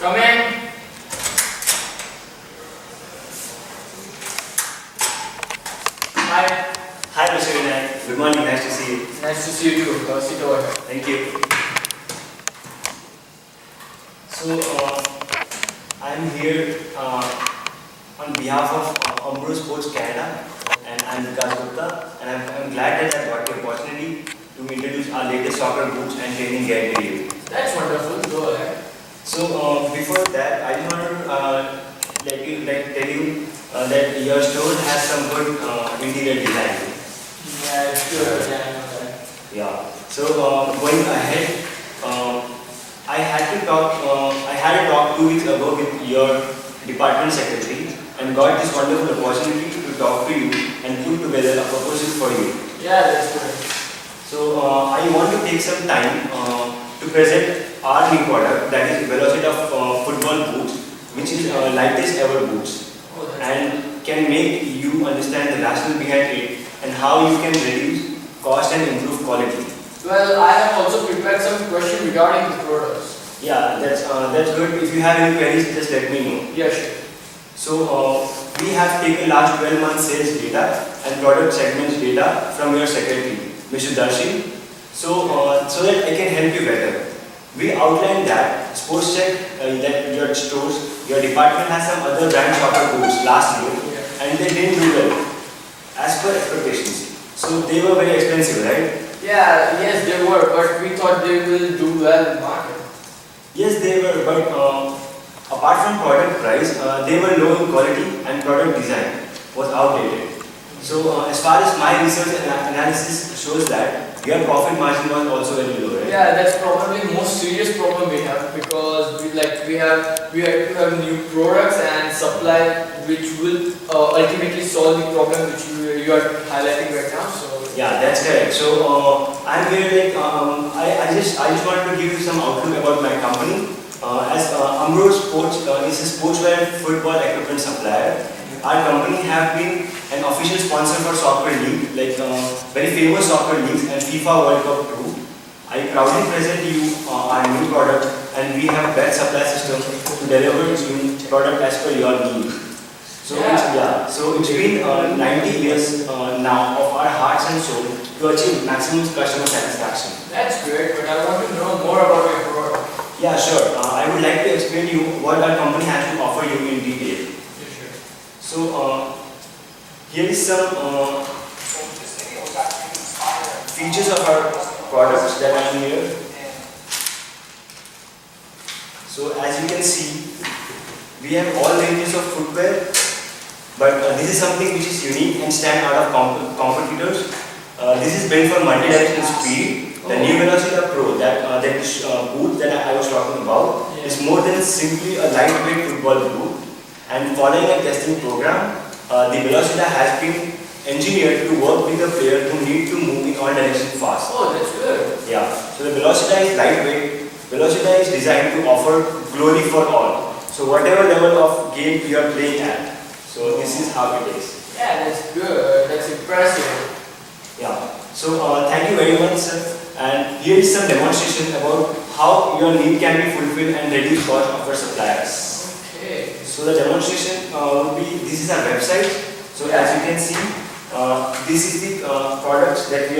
Come in. Hi. Hi, Mr. Vinay. Good morning. Nice to see you. Nice to see you too. Sit over here. Thank you. So, I'm here on behalf of Umbro Sports Canada, and I'm Vikas Gupta, and I'm glad that I got the opportunity to introduce our latest soccer boots and training gear to you. That's wonderful. Go ahead. So, before that, I just want to tell you that your store has some good interior design. Yeah, it's good. Yeah, I know that. Yeah. So going ahead, I had a talk 2 weeks ago with your department secretary and got this wonderful opportunity to talk to you and put together a proposal for you. Yeah, that's good. So I want to take some time to present our new product, that is Velocita football boots, which is lightest ever boots, Oh, that's and can make you understand the rationale behind it and how you can reduce cost and improve quality. Well, I have also prepared some questions regarding the products. Yeah, that's good. If you have any queries, just let me know. Yeah, sure. So we have taken last 12 months sales data and product segments data from your secretary, Mr. Darshi. So that I can help you better. We outlined that sports check that your stores, your department has some other brand soccer boots last year, Yeah. and they didn't do well as per expectations. So they were very expensive, right? Yeah, yes, they were, but we thought they will do well in the market. Yes, they were, but apart from product price, they were low in quality and product design was outdated. So as far as my research and analysis shows that your profit margin was also very low, right? Yeah, that's probably the most serious problem we have because we have to have new products and supply which will ultimately solve the problem which you are highlighting right now. So Yeah, that's correct. So I'm here I just wanted to give you some outlook about my company. As Umbro Sports is a sportswear and football equipment supplier. Our company have been an official sponsor for soccer league, like very famous soccer leagues and FIFA World Cup too. I proudly present you our new product, and we have best supply system to deliver you product as per your need. So it's been 90 years now of our hearts and soul to achieve maximum customer satisfaction. that's great, but I want to know more about your product. Yeah, sure. I would like to explain you what our company has to offer you in detail. Yeah, sure. So here is some features of our products that are here. So as you can see, we have all ranges of footwear, but this is something which is unique and stand out of competitors. This is built for multi-directional speed. The new Velocita Pro, that boot that I was talking about, is more than simply a lightweight football boot. And following a testing program, the Velocita has been engineered to work with the player who need to move in all directions fast. Oh, that's good. Yeah. So the Velocita is lightweight. Velocita is designed to offer glory for all. So whatever level of game you are playing at, so this is how it is. Yeah, that's good. That's impressive. Yeah. So thank you very much, sir. And here is some demonstration about how your need can be fulfilled and reduce cost of our suppliers. Okay. So the demonstration would be, this is our website. So as you can see, this is the products that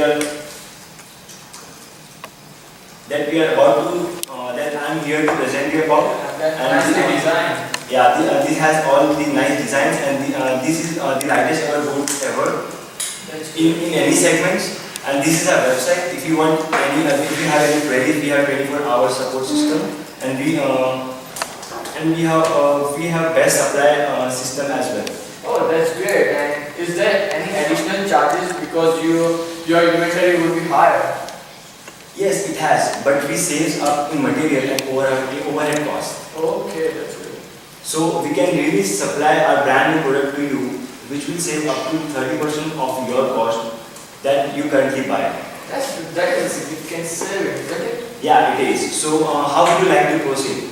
I'm here to present you about. That's And nicely designed. Yeah, this has all the nice designs, and this is the lightest ever boot ever That's in any segments. And this is our website. If you want if you have any queries, we have 24-hour support system, and we have best supply system as well. Oh, that's great. And is there any additional charges because your inventory will be higher? Yes, it has, but we saves up in material and overhead cost. Okay, that's good. So we can really supply our brand new product to you, which will save up to 30% of your cost that you currently buy. That is a significant saving, isn't it? Yeah, it is. So how would you like to proceed?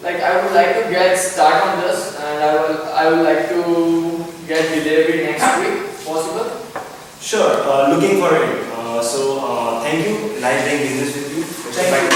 Like I would like to get start on this, and I would like to get delivery next week. Possible? Sure, looking for it. Thank you. Nice doing business with you. Thank you.